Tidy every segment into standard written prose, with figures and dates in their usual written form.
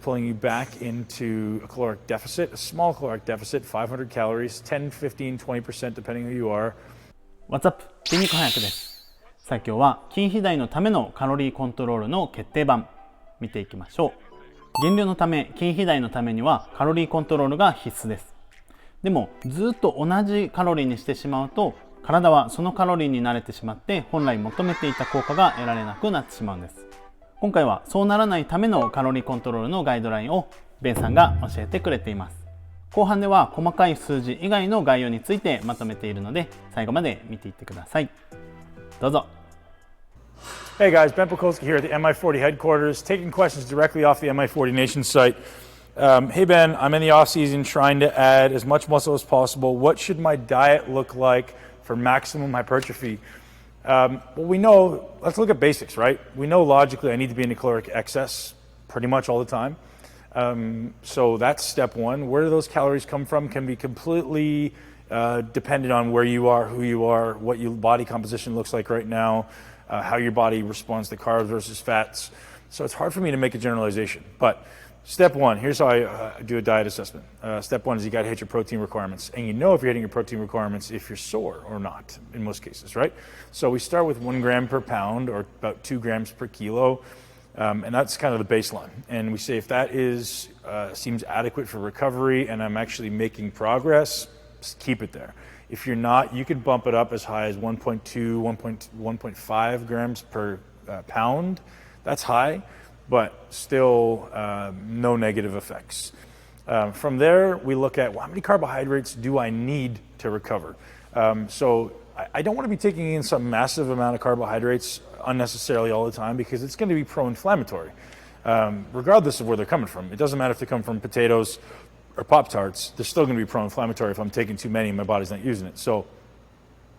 pulling you back into a caloric deficit, a small caloric deficit, 500 calories, 10, 15, 20% depending who you are. What's up? 筋肉翻訳です。さあ今日は筋肥大のためのカロリーコントロールの決定版見ていきましょう。減量のため、筋肥大のためにはカロリーコントロールが必須です。でもずっと同じカロリーにしてしまうと体はそのカロリーに慣れてしまって本来求めていた効果が得られなくなってしまうんです。今回はそうならないためのカロリーコントロールのガイドラインをベンさんが教えてくれています。後半では細かい数字以外の概要についてまとめているので最後まで見ていってください。どうぞ。Hey guys, Ben Pakulski here at the MI40 headquarters, taking questions directly off the MI40 Nation site. Hey Ben, I'm in the off season trying to add as much muscle as possible. What should my diet look like for maximum hypertrophy? Well, we know, let's look at basics, right? We know logically I need to be in a caloric excess pretty much all the time. So that's step one. Where do those calories come from can be completely dependent on where you are, who you are, what your body composition looks like right now, how your body responds to carbs versus fats. So it's hard for me to make a generalization. But step one, here's how I do a diet assessment. Step one is you got to hit your protein requirements. And you know if you're hitting your protein requirements if you're sore or not, in most cases, right? So we start with 1 gram per pound or about 2 grams per kilo. And that's kind of the baseline. And we say if that seems adequate for recovery and I'm actually making progress, just keep it there. If you're not, you could bump it up as high as 1.2, 1.5 grams per pound. That's high, but still no negative effects. From there, we look at how many carbohydrates do I need to recover? So I don't want to be taking in some massive amount of carbohydrates unnecessarily all the time because it's going to be pro-inflammatory, regardless of where they're coming from. It doesn't matter if they come from potatoes or Pop-Tarts, they're still going to be pro-inflammatory if I'm taking too many and my body's not using it. So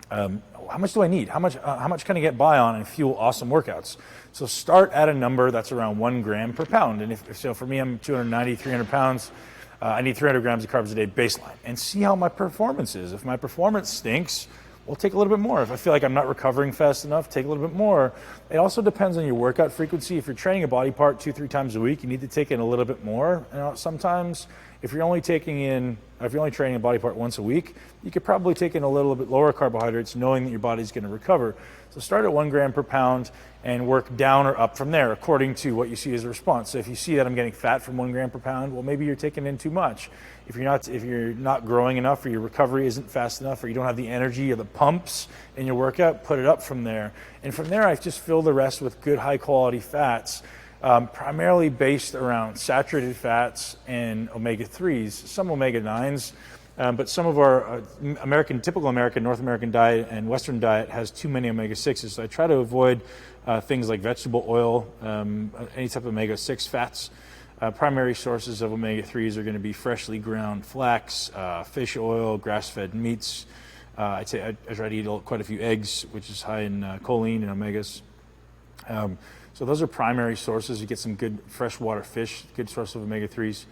how much do I need? How much can I get by on and fuel awesome workouts? So start at a number that's around 1 gram per pound. And so for me, I'm 290, 300 pounds. I need 300 grams of carbs a day baseline and see how my performance is. If my performance stinks, we'll take a little bit more. If I feel like I'm not recovering fast enough, take a little bit more. It also depends on your workout frequency. If you're training a body part 2-3 times a week, you need to take in a little bit more. Sometimes if you're only training a body part once a week, you could probably take in a little bit lower carbohydrates knowing that your body's going to recover. So start at 1 gram per pound and work down or up from there according to what you see as a response. So if you see that I'm getting fat from 1 gram per pound, well, maybe you're taking in too much. If you're not growing enough or your recovery isn't fast enough or you don't have the energy or the pumps in your workout, put it up from there. And from there, I just fill the rest with good high quality fats, primarily based around saturated fats and omega-3s, some omega-9s. But some of our typical American, North American diet and Western diet has too many omega-6s. So I try to avoid things like vegetable oil, any type of omega-6 fats. Primary sources of omega-3s are going to be freshly ground flax, fish oil, grass-fed meats. I try to eat quite a few eggs, which is high in choline and omegas. So those are primary sources. You get some good freshwater fish, good source of omega-3s.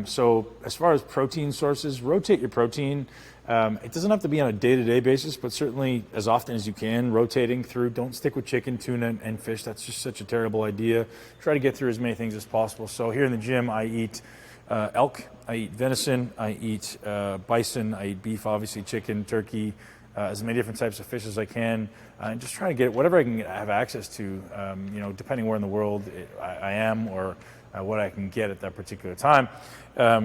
So as far as protein sources, rotate your protein. It doesn't have to be on a day-to-day basis, but certainly as often as you can, rotating through. Don't stick with chicken, tuna, and fish. That's just such a terrible idea. Try to get through as many things as possible. So here in the gym, I eat elk, I eat venison, I eat bison, I eat beef, obviously chicken, turkey, as many different types of fish as I can, and just try to get whatever I can have access to, depending where in the world I am or what I can get at that particular time.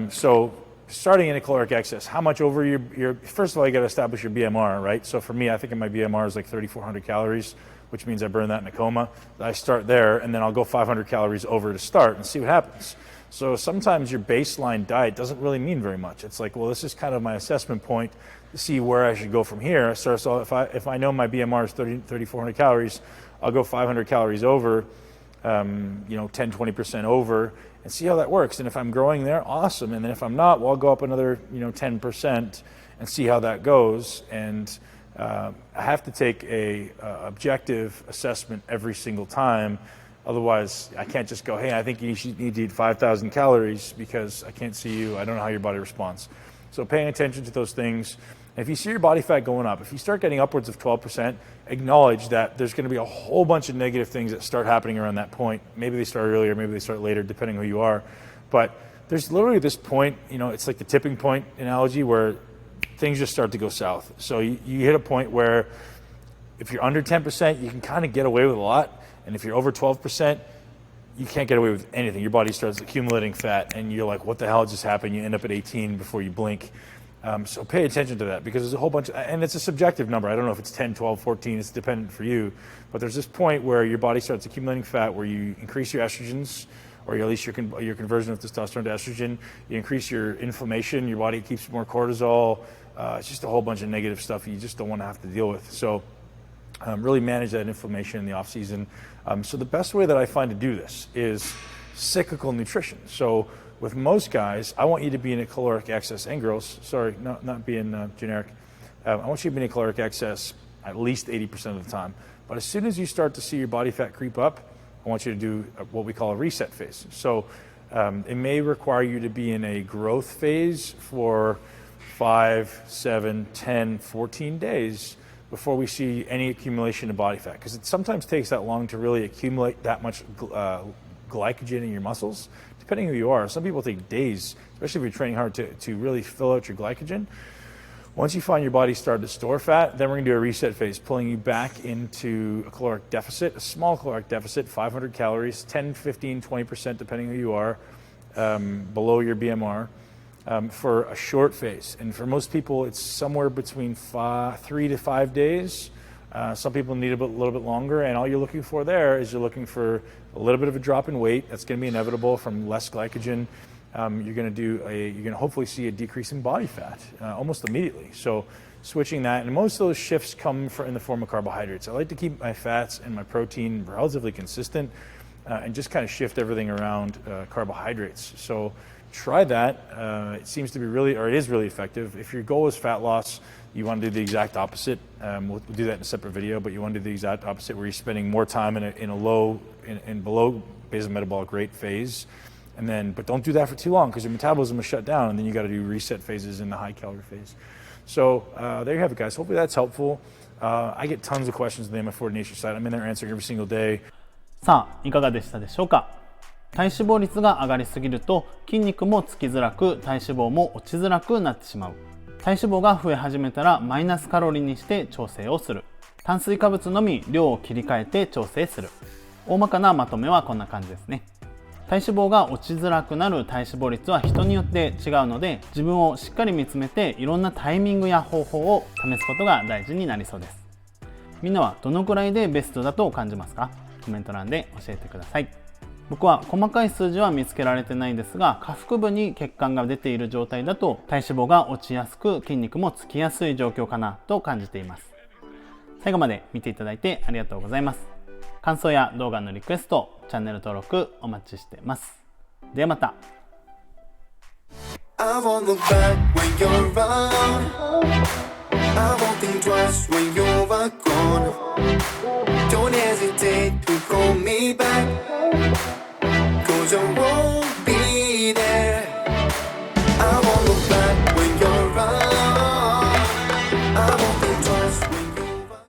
So starting in a caloric excess, how much over your first of all, you got to establish your BMR, right? So for me, I think my BMR is like 3,400 calories, which means I burn that in a coma. I start there, and then I'll go 500 calories over to start and see what happens. So sometimes your baseline diet doesn't really mean very much. It's like, well, this is kind of my assessment point to see where I should go from here. So if I know my BMR is 3,400 calories, I'll go 500 calories over, 10, 20% over, and see how that works. And if I'm growing there, awesome. And then if I'm not, well, I'll go up another, 10% and see how that goes. And I have to take a objective assessment every single time. Otherwise, I can't just go, hey, I think you need to eat 5,000 calories because I can't see you. I don't know how your body responds. So paying attention to those things And if you see your body fat going up, if you start getting upwards of 12%, acknowledge that there's going to be a whole bunch of negative things that start happening around that point. Maybe they start earlier, maybe they start later, depending on who you are. But there's literally this point, it's like the tipping point analogy where things just start to go south. So you hit a point where if you're under 10%, you can kind of get away with a lot. And if you're over 12%, you can't get away with anything. Your body starts accumulating fat and you're like, what the hell just happened? You end up at 18 before you blink. So pay attention to that because there's a whole bunch, and it's a subjective number. I don't know if it's 10, 12, 14, it's dependent for you. But there's this point where your body starts accumulating fat, where you increase your estrogens, or at least your conversion of testosterone to estrogen. You increase your inflammation, your body keeps more cortisol. It's just a whole bunch of negative stuff you just don't want to have to deal with. So really manage that inflammation in the off season. So the best way that I find to do this is cyclical nutrition. So with most guys, I want you to be in a caloric excess, and girls, sorry, not being generic. I want you to be in a caloric excess at least 80% of the time. But as soon as you start to see your body fat creep up, I want you to do what we call a reset phase. So it may require you to be in a growth phase for 5, 7, 10, 14 days before we see any accumulation of body fat. Because it sometimes takes that long to really accumulate that much glycogen in your muscles, depending who you are. Some people take days, especially if you're training hard, to really fill out your glycogen. Once you find your body started to store fat, then we're going to do a reset phase, pulling you back into a caloric deficit, a small caloric deficit, 500 calories, 10, 15, 20%, depending who you are, below your BMR, for a short phase. And for most people, it's somewhere between 3 to 5 days. Some people need a little bit longer, and all you're looking for there is you're looking for a little bit of a drop in weight. That's going to be inevitable from less glycogen. You're going to hopefully see a decrease in body fat almost immediately. So switching that, and most of those shifts come in the form of carbohydrates. I like to keep my fats and my protein relatively consistent and just kind of shift everything around carbohydrates. So try that. It seems to be it is really effective. If your goal is fat loss, you want to do the exact opposite. We'll do that in a separate video, but you want to do the exact opposite where you're spending more time in below basal metabolic rate phase. But don't do that for too long because your metabolism will shut down, and then you got to do reset phases in the high calorie phase. So there you have it, guys. Hopefully that's helpful. I get tons of questions on the MI40 Nation site. I'm in there answering every single day. さあ、いかがでしたでしょうか。体脂肪率が上がりすぎると筋肉もつきづらく、体脂肪も落ちづらくなってしまう。体脂肪が増え始めたらマイナスカロリーにして調整をする。炭水化物のみ量を切り替えて調整する。大まかなまとめはこんな感じですね。体脂肪が落ちづらくなる体脂肪率は人によって違うので、自分をしっかり見つめていろんなタイミングや方法を試すことが大事になりそうです。みんなはどのくらいでベストだと感じますか？コメント欄で教えてください。僕は細かい数字は見つけられてないですが、下腹部に血管が出ている状態だと体脂肪が落ちやすく筋肉もつきやすい状況かなと感じています。最後まで見ていただいてありがとうございます。感想や動画のリクエスト、チャンネル登録お待ちしています。ではまた。I won't look back when you're around. I won't think twice when you're gone. Don't hesitate to call me back. 'Cause you're